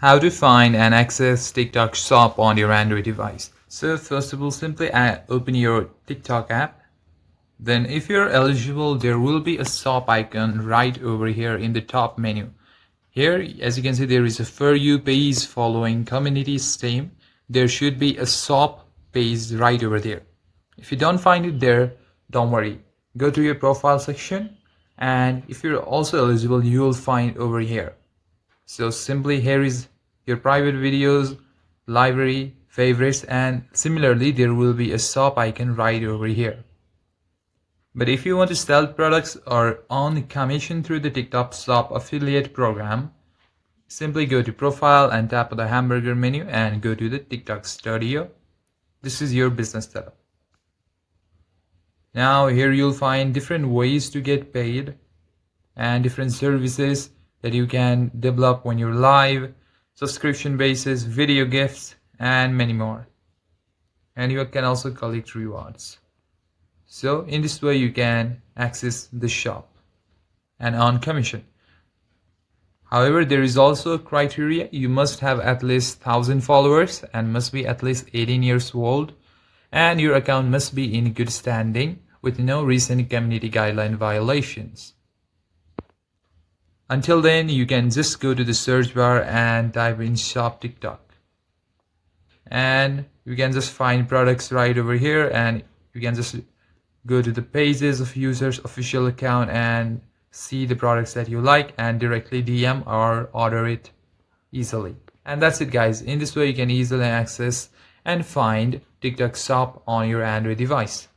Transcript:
How to find and access TikTok Shop on your Android device. So first of all, simply open your TikTok app. Then if you're eligible, there will be a shop icon right over here in the top menu. Here, as you can see, there is a For You page following community theme. There should be a shop page right over there. If you don't find it there, don't worry. Go to your profile section, and if you're also eligible, you will find over here. So simply here is your private videos, library, favorites, and similarly there will be a shop icon right over here. But if you want to sell products or earn commission through the TikTok Shop affiliate program, simply go to profile and tap on the hamburger menu and go to the TikTok Studio. This is your business setup. Now here you'll find different ways to get paid and different services that you can develop when you're live, subscription basis, video gifts, and many more. And you can also collect rewards. So in this way you can access the shop and earn commission. However, there is also a criteria. You must have at least 1,000 followers and must be at least 18 years old, and your account must be in good standing with no recent community guideline violations. Until then, you can just go to the search bar and type in Shop TikTok. And you can just find products right over here, and you can just go to the pages of users' official account and see the products that you like and directly DM or order it easily. And that's it, guys. In this way, you can easily access and find TikTok Shop on your Android device.